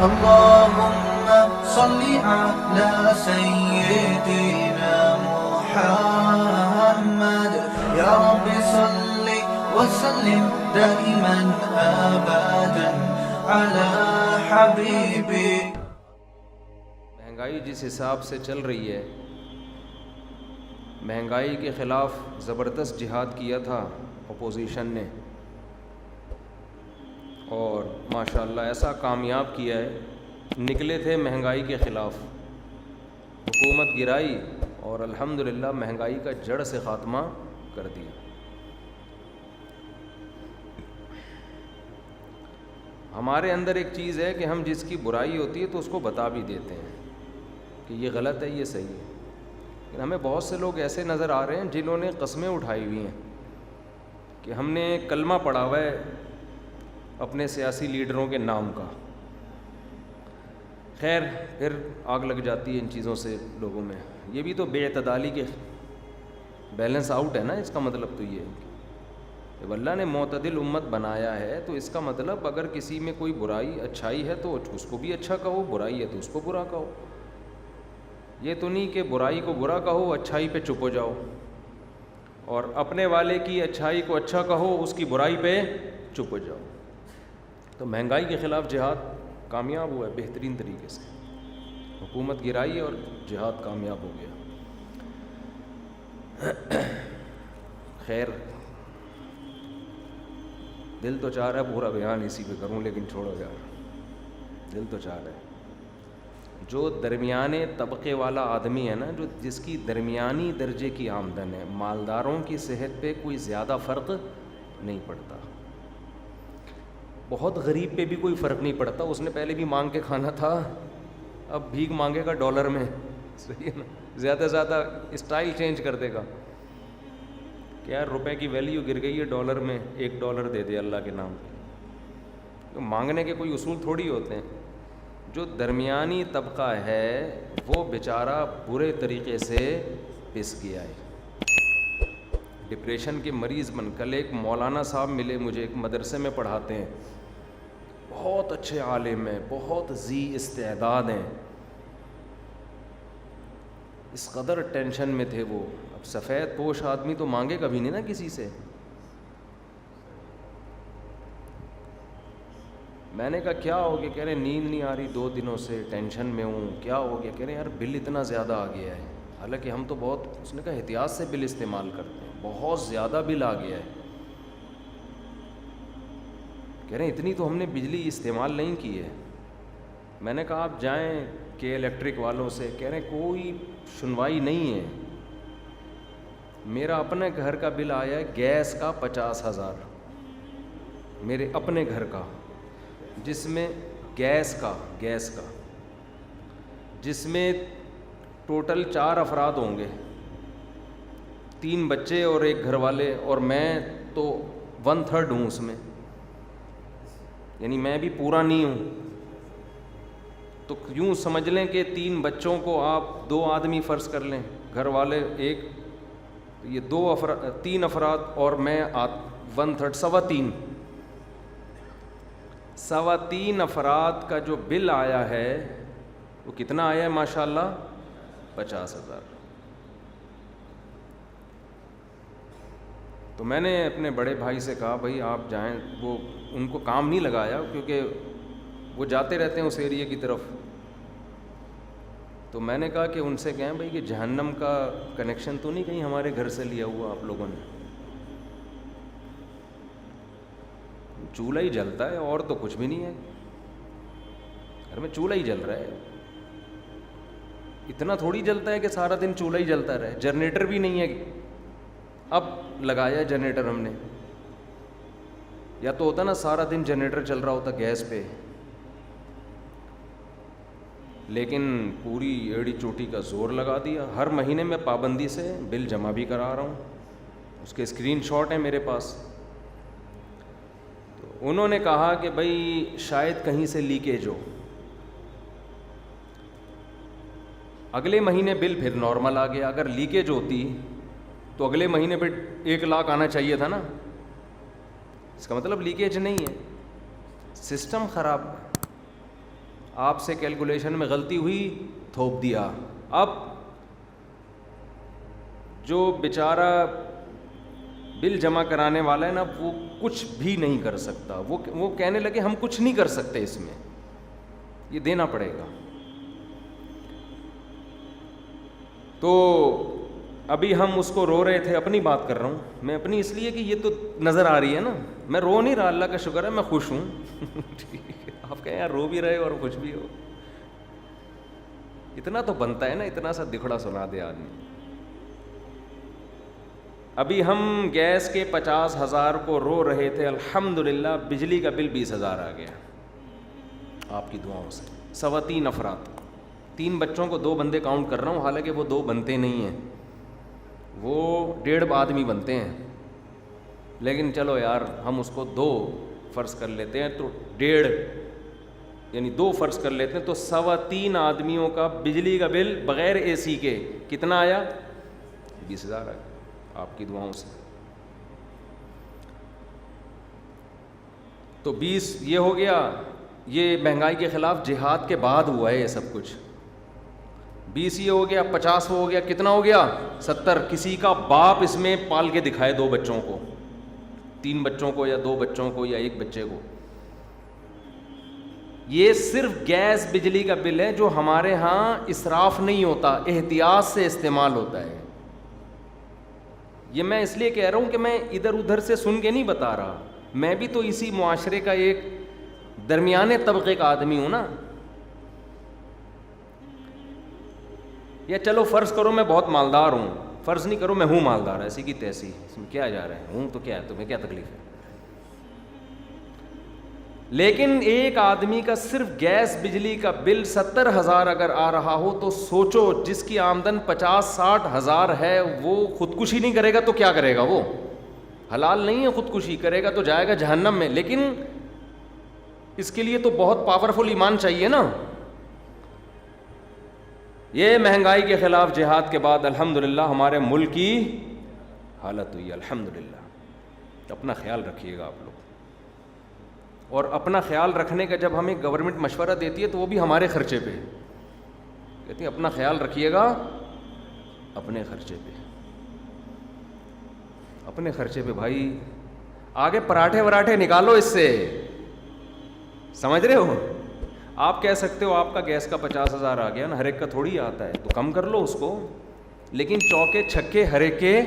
اللهم صل على سيدنا محمد يا رب صل وسلم دائما ابدا على حبيبي. مہنگائی جس حساب سے چل رہی ہے، مہنگائی کے خلاف زبردست جہاد کیا تھا اپوزیشن نے، اور ماشاءاللہ ایسا کامیاب کیا ہے. نکلے تھے مہنگائی کے خلاف، حکومت گرائی اور الحمدللہ مہنگائی کا جڑ سے خاتمہ کر دیا. ہمارے اندر ایک چیز ہے کہ ہم جس کی برائی ہوتی ہے تو اس کو بتا بھی دیتے ہیں کہ یہ غلط ہے، یہ صحیح ہے. لیکن ہمیں بہت سے لوگ ایسے نظر آ رہے ہیں جنہوں نے قسمیں اٹھائی ہوئی ہیں کہ ہم نے کلمہ پڑھا ہوا ہے اپنے سیاسی لیڈروں کے نام کا. خیر پھر آگ لگ جاتی ہے ان چیزوں سے لوگوں میں. یہ بھی تو بے اعتدالی کے بیلنس آؤٹ ہے نا. اس کا مطلب تو یہ ہے کہ اللہ نے معتدل امت بنایا ہے، تو اس کا مطلب اگر کسی میں کوئی برائی اچھائی ہے تو اس کو بھی اچھا کہو، برائی ہے تو اس کو برا کہو. یہ تو نہیں کہ برائی کو برا کہو، اچھائی پہ چپ ہو جاؤ، اور اپنے والے کی اچھائی کو اچھا کہو، اس کی برائی پہ چپ ہو جاؤ. تو مہنگائی کے خلاف جہاد کامیاب ہوا ہے بہترین طریقے سے. حکومت گرائی اور جہاد کامیاب ہو گیا. خیر دل تو چاہ رہا ہے پورا بیان اسی پہ کروں، لیکن چھوڑو یار، دل تو چاہ رہا ہے. جو درمیانے طبقے والا آدمی ہے نا، جو جس کی درمیانی درجے کی آمدن ہے، مالداروں کی صحت پہ کوئی زیادہ فرق نہیں پڑتا. بہت غریب پہ بھی کوئی فرق نہیں پڑتا. اس نے پہلے بھی مانگ کے کھانا تھا، اب بھیک مانگے گا ڈالر میں. صحیح ہے نا؟ زیادہ سے زیادہ اسٹائل چینج کر دے گا کہ یار روپے کی ویلیو گر گئی ہے ڈالر میں، $1 دے دے اللہ کے نام پہ. تو مانگنے کے کوئی اصول تھوڑی ہوتے ہیں. جو درمیانی طبقہ ہے وہ بیچارہ برے طریقے سے پس گیا ہے، ڈپریشن کے مریض بن. کل ایک مولانا صاحب ملے مجھے، ایک مدرسے میں پڑھاتے ہیں، بہت اچھے عالم ہیں، بہت ذی استعداد ہیں. اس قدر ٹینشن میں تھے وہ. اب سفید پوش آدمی تو مانگے کبھی نہیں نا کسی سے. میں نے کہا کیا ہو گیا؟ کہہ رہے نیند نہیں آ رہی 2 دنوں سے، ٹینشن میں ہوں. کیا ہو گیا؟ کہہ رہے یار بل اتنا زیادہ آ گیا ہے. حالانکہ ہم تو بہت، اس نے کہا احتیاط سے بل استعمال کرتے ہیں، بہت زیادہ بل آ گیا ہے. کہہ رہے اتنی تو ہم نے بجلی استعمال نہیں کی ہے. میں نے کہا آپ جائیں کہ الیکٹرک والوں سے. کہہ رہے کوئی سنوائی نہیں ہے. میرا اپنے گھر کا بل آیا ہے گیس کا 50,000، میرے اپنے گھر کا، جس میں گیس کا جس میں ٹوٹل 4 افراد ہوں گے، 3 بچے اور 1 گھر والے، اور میں تو 1/3 ہوں اس میں، یعنی میں بھی پورا نہیں ہوں. تو یوں سمجھ لیں کہ 3 بچوں کو آپ 2 آدمی فرض کر لیں، گھر والے 1، یہ 3 افراد اور میں 1/3، 3.25 افراد کا جو بل آیا ہے وہ کتنا آیا ہے ماشاءاللہ؟ 50,000. تو میں نے اپنے بڑے بھائی سے کہا بھائی آپ جائیں. وہ ان کو کام نہیں لگایا کیونکہ وہ جاتے رہتے ہیں اس ایریے کی طرف. تو میں نے کہا کہ ان سے کہیں بھائی کہ جہنم کا کنیکشن تو نہیں کہیں ہمارے گھر سے لیا ہوا آپ لوگوں نے؟ چولہا ہی جلتا ہے اور تو کچھ بھی نہیں ہے، گھر میں چولہا ہی جل رہا ہے. اتنا تھوڑی جلتا ہے کہ سارا دن چولہا ہی جلتا رہے. جنریٹر بھی نہیں ہے، اب لگایا جنریٹر ہم نے. یا تو ہوتا نا سارا دن جنریٹر چل رہا ہوتا گیس پہ، لیکن پوری ایڑی چوٹی کا زور لگا دیا. ہر مہینے میں پابندی سے بل جمع بھی کرا رہا ہوں، اس کے اسکرین شاٹ ہیں میرے پاس. تو انہوں نے کہا کہ بھائی شاید کہیں سے لیکیج ہو. اگلے مہینے بل پھر نارمل آ گیا. اگر لیکیج ہوتی تو اگلے مہینے پہ 1 لاکھ آنا چاہیے تھا نا. اس کا مطلب لیکیج نہیں ہے، سسٹم خراب. آپ سے کیلکولیشن میں غلطی ہوئی, تھوپ دیا. اب جو بیچارہ بل جمع کرانے والا ہے نا, وہ کچھ بھی نہیں کر سکتا. وہ کہنے لگے ہم کچھ نہیں کر سکتے اس میں, یہ دینا پڑے گا. تو ابھی ہم اس کو رو رہے تھے, اپنی بات کر رہا ہوں میں, اپنی اس لیے کہ یہ تو نظر آ رہی ہے نا, میں رو نہیں رہا, اللہ کا شکر ہے میں خوش ہوں. ٹھیک ہے, آپ کہیں یار رو بھی رہے اور خوش بھی ہو, اتنا تو بنتا ہے نا, اتنا سا دکھڑا سنا دے آدمی. ابھی ہم گیس کے 50,000 کو رو رہے تھے, الحمدللہ بجلی کا بل 20,000 آ گیا آپ کی دعاؤں سے. 3.25 افراد, 3 بچوں کو 2 بندے کاؤنٹ کر رہا ہوں, حالانکہ وہ 2 بنتے نہیں ہیں, وہ 1.5 آدمی بنتے ہیں, لیکن چلو یار ہم اس کو 2 فرض کر لیتے ہیں, تو 1.5 یعنی 2 فرض کر لیتے ہیں, تو 3.25 آدمیوں کا بجلی کا بل بغیر اے سی کے کتنا آیا؟ 20,000 آ گیا آپ کی دعاؤں سے. تو 20 یہ ہو گیا, یہ مہنگائی کے خلاف جہاد کے بعد ہوا ہے یہ سب کچھ. 20 یہ ہو گیا, 50 ہو گیا, کتنا ہو گیا؟ 70. کسی کا باپ اس میں پال کے دکھائے 2 بچوں کو, 3 بچوں کو یا 2 بچوں کو یا 1 بچے کو. یہ صرف گیس بجلی کا بل ہے جو ہمارے ہاں اسراف نہیں ہوتا, احتیاط سے استعمال ہوتا ہے. یہ میں اس لیے کہہ رہا ہوں کہ میں ادھر ادھر سے سن کے نہیں بتا رہا, میں بھی تو اسی معاشرے کا ایک درمیانے طبقے کا آدمی ہوں نا. یا چلو فرض کرو میں بہت مالدار ہوں, فرض نہیں کرو میں ہوں مالدار, ایسی کی تیسی, اس میں کیا جا رہا ہے, ہوں تو کیا ہے, تمہیں کیا تکلیف ہے. لیکن ایک آدمی کا صرف گیس بجلی کا بل 70,000 اگر آ رہا ہو, تو سوچو جس کی آمدن 50-60 ہزار ہے, وہ خودکشی نہیں کرے گا تو کیا کرے گا؟ وہ حلال نہیں ہے, خودکشی کرے گا تو جائے گا جہنم میں. لیکن اس کے لیے تو بہت پاورفل ایمان چاہیے نا. یہ مہنگائی کے خلاف جہاد کے بعد الحمدللہ ہمارے ملک کی حالت ہوئی ہے, الحمدللہ. اپنا خیال رکھیے گا آپ لوگ, اور اپنا خیال رکھنے کا جب ہمیں گورنمنٹ مشورہ دیتی ہے تو وہ بھی ہمارے خرچے پہ کہتی ہے, اپنا خیال رکھیے گا اپنے خرچے پہ, اپنے خرچے پہ بھائی. آگے پراٹھے وراٹھے نکالو اس سے, سمجھ رہے ہو؟ آپ کہہ سکتے ہو آپ کا گیس کا 50,000 آ گیا نا, ہر ایک کا تھوڑی آتا ہے, تو کم کر لو اس کو. لیکن چوکے چھکے ہر ایک کے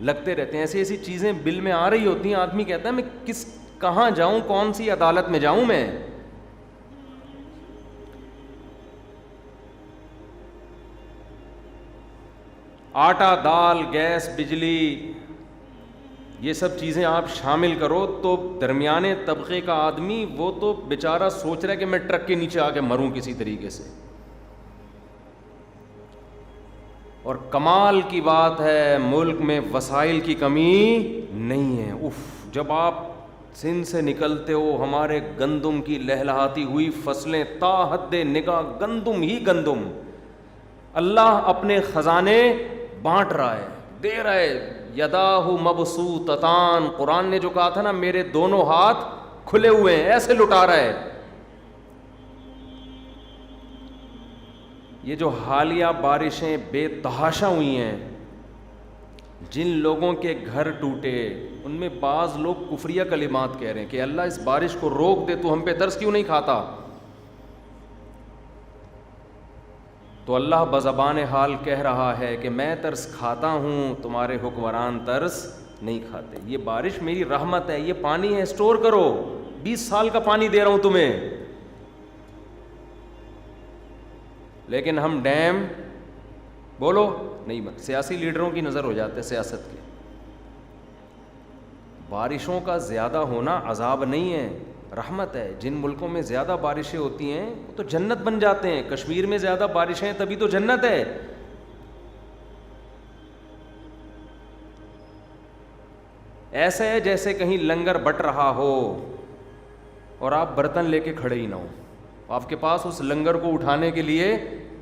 لگتے رہتے ہیں, ایسی ایسی چیزیں بل میں آ رہی ہوتی ہیں, آدمی کہتا ہے میں کہاں جاؤں, کون سی عدالت میں جاؤں میں. آٹا, دال, گیس, بجلی, یہ سب چیزیں آپ شامل کرو تو درمیانے طبقے کا آدمی وہ تو بیچارہ سوچ رہا ہے کہ میں ٹرک کے نیچے آ کے مروں کسی طریقے سے. اور کمال کی بات ہے ملک میں وسائل کی کمی نہیں ہے. جب آپ سندھ سے نکلتے ہو, ہمارے گندم کی لہلہاتی ہوئی فصلیں تا حد نگاہ گندم ہی گندم, اللہ اپنے خزانے بانٹ رہا ہے, دے رہا ہے. یداہ مبسوطتان, قرآن نے جو کہا تھا نا میرے دونوں ہاتھ کھلے ہوئے ہیں, ایسے لٹا رہا ہے. یہ جو حالیہ بارشیں بے تحاشا ہوئی ہیں, جن لوگوں کے گھر ٹوٹے, ان میں بعض لوگ کفریہ کلمات کہہ رہے ہیں کہ اللہ اس بارش کو روک دے, تو ہم پہ ترس کیوں نہیں کھاتا. تو اللہ بزبان حال کہہ رہا ہے کہ میں ترس کھاتا ہوں, تمہارے حکمران ترس نہیں کھاتے. یہ بارش میری رحمت ہے, یہ پانی ہے, اسٹور کرو, 20 سال کا پانی دے رہا ہوں تمہیں. لیکن ہم ڈیم بولو نہیں بن. سیاسی لیڈروں کی نظر ہو جاتے سیاست کے. بارشوں کا زیادہ ہونا عذاب نہیں ہے, رحمت ہے. جن ملکوں میں زیادہ بارشیں ہوتی ہیں وہ تو جنت بن جاتے ہیں. کشمیر میں زیادہ بارشیں ہیں تبھی تو جنت ہے. ایسا ہے جیسے کہیں لنگر بٹ رہا ہو اور آپ برتن لے کے کھڑے ہی نہ ہو, آپ کے پاس اس لنگر کو اٹھانے کے لیے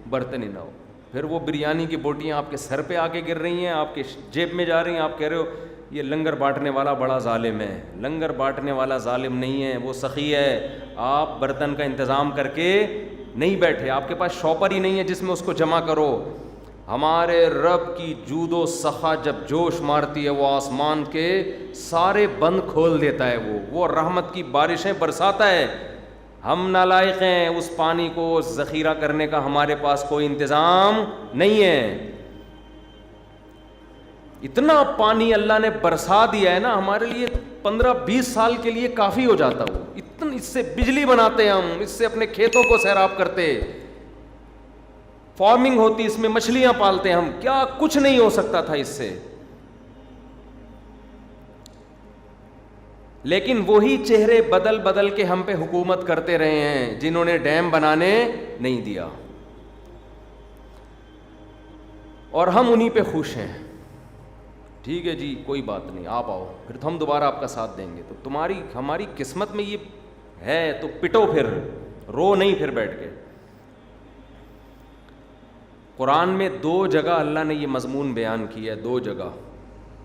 برتن ہی نہ ہو. پھر وہ بریانی کی بوٹیاں آپ کے سر پہ آ کے گر رہی ہیں, آپ کے جیب میں جا رہی ہیں, آپ کہہ رہے ہو یہ لنگر بانٹنے والا بڑا ظالم ہے. لنگر بانٹنے والا ظالم نہیں ہے, وہ سخی ہے. آپ برتن کا انتظام کر کے نہیں بیٹھے, آپ کے پاس شاپر ہی نہیں ہے جس میں اس کو جمع کرو. ہمارے رب کی جود و سخا جب جوش مارتی ہے وہ آسمان کے سارے بند کھول دیتا ہے, وہ رحمت کی بارشیں برساتا ہے. ہم نالائق ہیں, اس پانی کو ذخیرہ کرنے کا ہمارے پاس کوئی انتظام نہیں ہے. اتنا پانی اللہ نے برسا دیا ہے نا, ہمارے لیے 15-20 سال کے لیے کافی ہو جاتا. وہ اتنا, اس سے بجلی بناتے ہم, اس سے اپنے کھیتوں کو سیراب کرتے, فارمنگ ہوتی, اس میں مچھلیاں پالتے ہم, کیا کچھ نہیں ہو سکتا تھا اس سے. لیکن وہی چہرے بدل بدل کے ہم پہ حکومت کرتے رہے ہیں جنہوں نے ڈیم بنانے نہیں دیا, اور ہم انہی پہ خوش ہیں. ٹھیک ہے جی, کوئی بات نہیں, آپ آؤ, پھر تو ہم دوبارہ آپ کا ساتھ دیں گے. تو تمہاری ہماری قسمت میں یہ ہے تو پٹو, پھر رو نہیں پھر بیٹھ کے. قرآن میں 2 جگہ اللہ نے یہ مضمون بیان کیا ہے, 2 جگہ,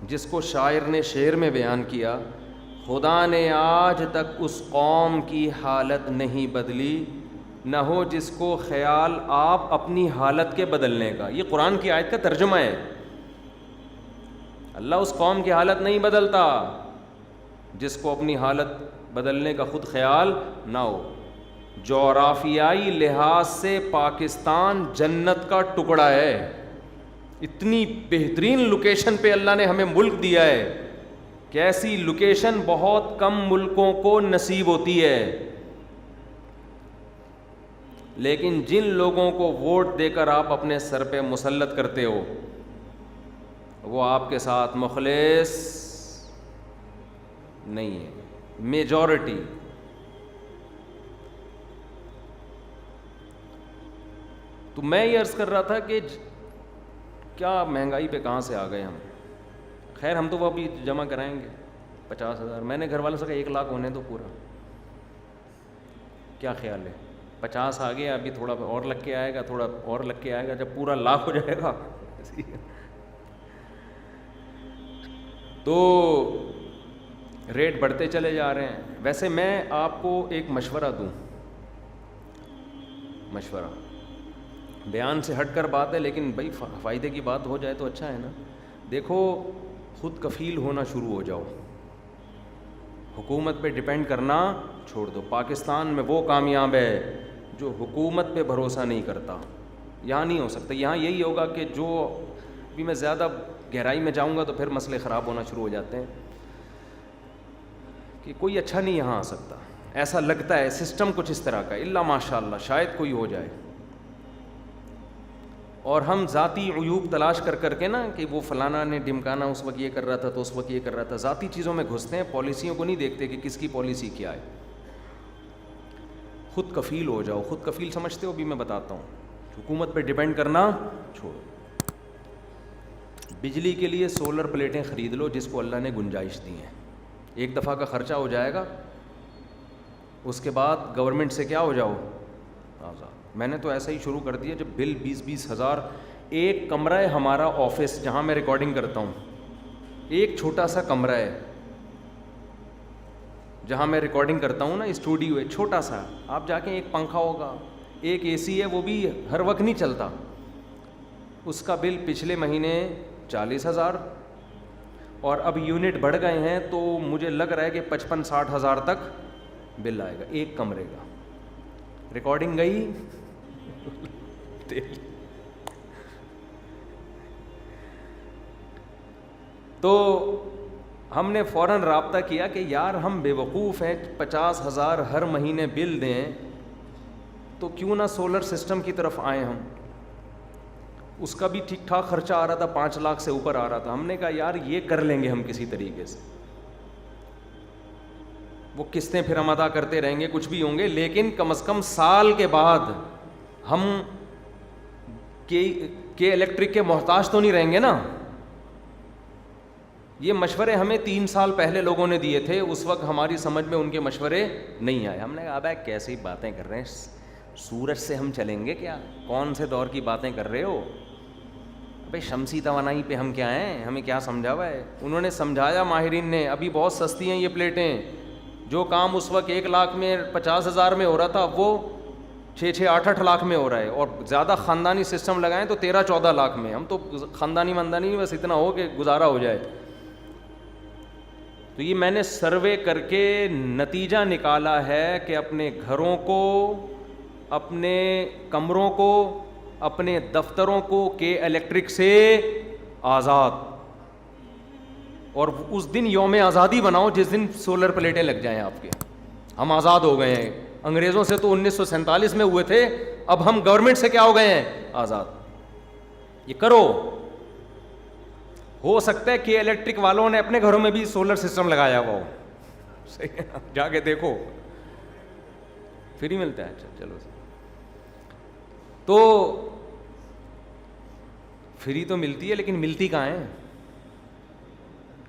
جس کو شاعر نے شعر میں بیان کیا. خدا نے آج تک اس قوم کی حالت نہیں بدلی, نہ ہو جس کو خیال آپ اپنی حالت کے بدلنے کا. یہ قرآن کی آیت کا ترجمہ ہے. اللہ اس قوم کی حالت نہیں بدلتا جس کو اپنی حالت بدلنے کا خود خیال نہ ہو. جغرافیائی لحاظ سے پاکستان جنت کا ٹکڑا ہے. اتنی بہترین لوکیشن پہ اللہ نے ہمیں ملک دیا ہے کہ ایسی لوکیشن بہت کم ملکوں کو نصیب ہوتی ہے. لیکن جن لوگوں کو ووٹ دے کر آپ اپنے سر پہ مسلط کرتے ہو وہ آپ کے ساتھ مخلص نہیں ہے, میجورٹی. تو میں یہ عرض کر رہا تھا کہ کیا مہنگائی پہ کہاں سے آ گئے ہم. خیر ہم تو وہ ابھی جمع کرائیں گے 50,000. میں نے گھر والوں سے کہا 1 لاکھ ہونے دو پورا. کیا خیال ہے؟ 50 آ گیا, ابھی تھوڑا اور لگ کے آئے گا, تھوڑا اور لگ کے آئے گا, جب پورا لاکھ ہو جائے گا تو ریٹ بڑھتے چلے جا رہے ہیں. ویسے میں آپ کو ایک مشورہ دوں, مشورہ بیان سے ہٹ کر بات ہے لیکن بھائی فائدے کی بات ہو جائے تو اچھا ہے نا. دیکھو, خود کفیل ہونا شروع ہو جاؤ, حکومت پہ ڈپینڈ کرنا چھوڑ دو. پاکستان میں وہ کامیاب ہے جو حکومت پہ بھروسہ نہیں کرتا. یہاں نہیں ہو سکتا. یہاں یہی ہوگا کہ جو بھی, میں زیادہ گہرائی میں جاؤں گا تو پھر مسئلے خراب ہونا شروع ہو جاتے ہیں, کہ کوئی اچھا نہیں یہاں آ سکتا. ایسا لگتا ہے سسٹم کچھ اس طرح کا, الا ماشاء اللہ شاید کوئی ہو جائے. اور ہم ذاتی عیوب تلاش کر کر کے نا, کہ وہ فلانا نے ڈمکانا اس وقت یہ کر رہا تھا تو اس وقت یہ کر رہا تھا, ذاتی چیزوں میں گھستے ہیں, پالیسیوں کو نہیں دیکھتے کہ کس کی پالیسی کیا ہے. خود کفیل ہو جاؤ. خود کفیل سمجھتے ہو بھی میں بتاتا ہوں. حکومت پہ ڈیپینڈ کرنا چھوڑو. بجلی کے لیے سولر پلیٹیں خرید لو جس کو اللہ نے گنجائش دی ہیں. 1 دفعہ کا خرچہ ہو جائے گا, اس کے بعد گورنمنٹ سے کیا ہو جاؤ آزاد. میں نے تو ایسا ہی شروع کر دیا, جب بل 20-20 ہزار. ایک کمرہ ہے ہمارا آفس جہاں میں ریکارڈنگ کرتا ہوں, ایک چھوٹا سا کمرہ ہے جہاں میں ریکارڈنگ کرتا ہوں نا, اسٹوڈیو ہے چھوٹا سا. آپ جا کے, ایک پنکھا ہوگا, ایک اے سی ہے, وہ بھی ہر وقت نہیں چلتا. اس کا بل پچھلے مہینے 40,000, اور اب یونٹ بڑھ گئے ہیں تو مجھے لگ رہا ہے کہ 55-60 ہزار تک بل آئے گا ایک کمرے کا. ریکارڈنگ گئی تو ہم نے فوراً رابطہ کیا کہ یار ہم بے وقوف ہیں, 50,000 ہر مہینے بل دیں تو کیوں نہ سولر سسٹم کی طرف آئیں ہم. اس کا بھی ٹھیک ٹھاک خرچہ آ رہا تھا, 5 لاکھ سے اوپر آ رہا تھا. ہم نے کہا یار یہ کر لیں گے ہم کسی طریقے سے, وہ قسطیں پھر ہم ادا کرتے رہیں گے, کچھ بھی ہوں گے, لیکن کم از کم سال کے بعد ہم کہ الیکٹرک کے محتاج تو نہیں رہیں گے نا. یہ مشورے ہمیں 3 سال پہلے لوگوں نے دیے تھے, اس وقت ہماری سمجھ میں ان کے مشورے نہیں آئے. ہم نے کہا ابے کیسی باتیں کر رہے ہیں, سورج سے ہم چلیں گے کیا, کون سے دور کی باتیں کر رہے ہو, بھائی شمسی توانائی پہ ہم کیا ہیں, ہمیں کیا سمجھا ہوا ہے. انہوں نے سمجھایا ماہرین نے, ابھی بہت سستی ہیں یہ پلیٹیں, جو کام اس وقت 1 لاکھ میں 50,000 میں ہو رہا تھا وہ 6-6, 8-8 لاکھ میں ہو رہا ہے, اور زیادہ خاندانی سسٹم لگائیں تو 13-14 لاکھ میں. ہم تو خاندانی مندانی بس اتنا ہو کہ گزارا ہو جائے. تو یہ میں نے سروے کر کے نتیجہ نکالا ہے کہ اپنے گھروں کو, اپنے کمروں کو, اپنے دفتروں کو کہ الیکٹرک سے آزاد, اور اس دن یوم آزادی بناؤ جس دن سولر پلیٹیں لگ جائیں آپ کے. ہم آزاد ہو گئے ہیں, انگریزوں سے تو 1947 میں ہوئے تھے, اب ہم گورنمنٹ سے کیا ہو گئے ہیں, آزاد. یہ کرو. ہو سکتا ہے کہ الیکٹرک والوں نے اپنے گھروں میں بھی سولر سسٹم لگایا ہوا ہو, صحیح ہے, جا کے دیکھو, فری ملتا ہے. اچھا چلو, تو فری تو ملتی ہے لیکن ملتی کہاں ہے؟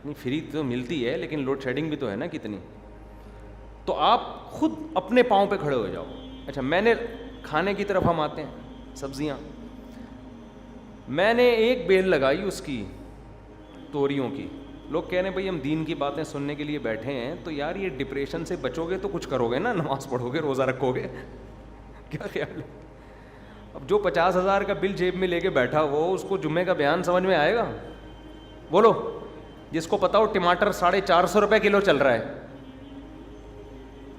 نہیں, فری تو ملتی ہے لیکن لوڈ شیڈنگ بھی تو ہے نا کتنی. تو آپ خود اپنے پاؤں پہ کھڑے ہو جاؤ. اچھا, میں نے کھانے کی طرف ہم آتے ہیں, سبزیاں. میں نے ایک بیل لگائی اس کی توریوں کی. لوگ کہہ رہے ہیں بھائی ہم دین کی باتیں سننے کے لیے بیٹھے ہیں, تو یار یہ ڈپریشن سے بچو گے تو کچھ کرو گے نا, نماز پڑھو گے, روزہ رکھو گے, کیا خیال ہے؟ اب جو 50,000 کا بل جیب میں لے کے بیٹھا وہ, اس کو جمعے کا بیان سمجھ میں آئے گا؟ بولو. جس کو پتا ہو ٹماٹر 450 روپے کلو چل رہا ہے,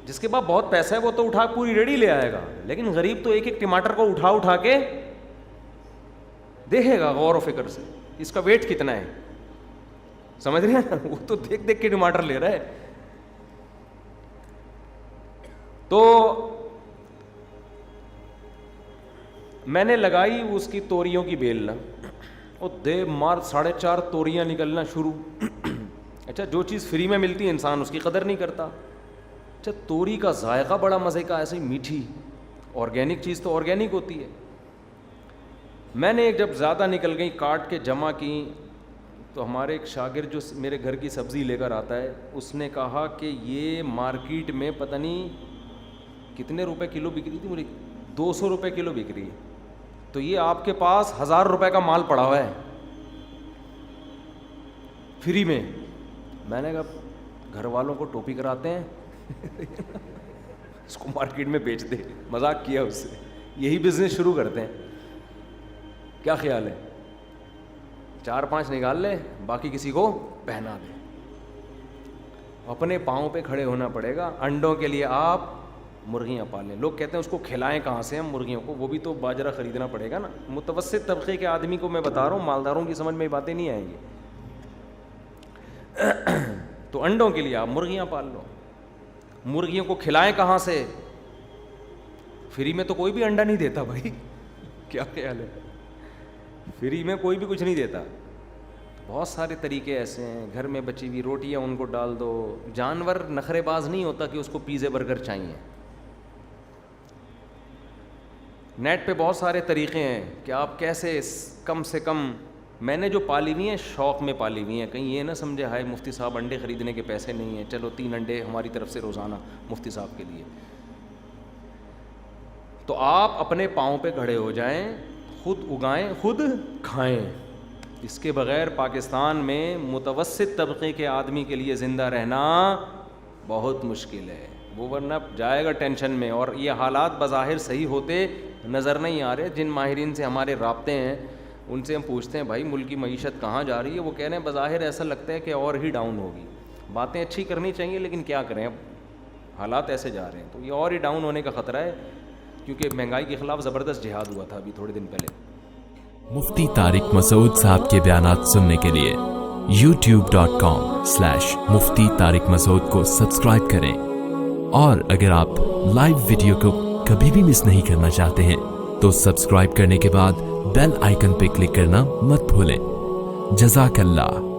جس کے پاس بہت پیسہ ہے وہ تو اٹھا پوری ریڈی لے آئے گا, لیکن غریب تو ایک ایک ٹماٹر کو اٹھا کے دیکھے گا غور و فکر سے, اس کا ویٹ کتنا ہے, سمجھ رہے ہیں نا, وہ تو دیکھ دیکھ کے ٹماٹر لے رہا ہے. تو میں نے لگائی اس کی توریوں کی بیل نا, اور دے مار 4.5 توریاں نکلنا شروع. اچھا, جو چیز فری میں ملتی ہے انسان اس کی قدر نہیں کرتا. اچھا, توری کا ذائقہ بڑا مزے کا, ایسے ہی میٹھی, آرگینک چیز تو آرگینک ہوتی ہے. میں نے ایک جب زیادہ نکل گئی کاٹ کے جمع کی, تو ہمارے ایک شاگرد جو میرے گھر کی سبزی لے کر آتا ہے, اس نے کہا کہ یہ مارکیٹ میں پتہ نہیں کتنے روپے کلو بک رہی تھی, مجھے 200 روپے کلو بک رہی ہے, تو یہ آپ کے پاس 1000 روپے کا مال پڑا ہوا ہے فری میں. میں نے کہا گھر والوں کو ٹوپی کراتے ہیں اس کو مارکیٹ میں بیچ دے. مذاق کیا اس سے, یہی بزنس شروع کرتے ہیں, کیا خیال ہے؟ 4-5 نکال لے, باقی کسی کو پہنا دے. اپنے پاؤں پہ کھڑے ہونا پڑے گا. انڈوں کے لیے آپ مرغیاں پالیں. لوگ کہتے ہیں اس کو کھلائیں کہاں سے ہم مرغیوں کو, وہ بھی تو باجرہ خریدنا پڑے گا نا. متوسط طبقے کے آدمی کو میں بتا رہا ہوں, مالداروں کی سمجھ میں یہ باتیں نہیں آئیں گی. تو انڈوں کے لیے آپ مرغیاں پال لو. مرغیوں کو کھلائیں کہاں سے؟ فری میں تو کوئی بھی انڈا نہیں دیتا بھائی, کیا خیال ہے؟ فری میں کوئی بھی کچھ نہیں دیتا. بہت سارے طریقے ایسے ہیں. گھر میں بچی ہوئی روٹیاں ان کو ڈال دو. جانور نخرے باز نہیں ہوتا کہ اس کو پیزے برگر چاہیے. نیٹ پہ بہت سارے طریقے ہیں کہ آپ کیسے کم سے کم. میں نے جو پالی ہوئی ہیں شوق میں پالی ہوئی ہیں, کہیں یہ نہ سمجھے ہائے مفتی صاحب انڈے خریدنے کے پیسے نہیں ہیں, چلو 3 انڈے ہماری طرف سے روزانہ مفتی صاحب کے لیے. تو آپ اپنے پاؤں پہ کھڑے ہو جائیں, خود اگائیں, خود کھائیں. اس کے بغیر پاکستان میں متوسط طبقے کے آدمی کے لیے زندہ رہنا بہت مشکل ہے. وہ ورنہ جائے گا ٹینشن میں. اور یہ حالات بظاہر صحیح ہوتے نظر نہیں آ رہے. جن ماہرین سے ہمارے رابطے ہیں ان سے ہم پوچھتے ہیں بھائی ملک کی معیشت کہاں جا رہی ہے, وہ کہہ رہے ہیں بظاہر ایسا لگتا ہے کہ اور ہی ڈاؤن ہوگی. باتیں اچھی کرنی چاہیے لیکن کیا کریں, اب حالات ایسے جا رہے ہیں. تو یہ اور ہی ڈاؤن ہونے کا خطرہ ہے, کیونکہ مہنگائی کے خلاف زبردست جہاد ہوا تھا ابھی تھوڑے دن پہلے. مفتی طارق مسعود صاحب کے بیانات سننے کے لیے youtube.com/مفتی طارق مسعود کو سبسکرائب کریں. اور اگر آپ لائیو ویڈیو کو کبھی بھی مس نہیں کرنا چاہتے ہیں تو سبسکرائب کرنے کے بعد بیل آئیکن پہ کلک کرنا مت بھولیں. جزاک اللہ.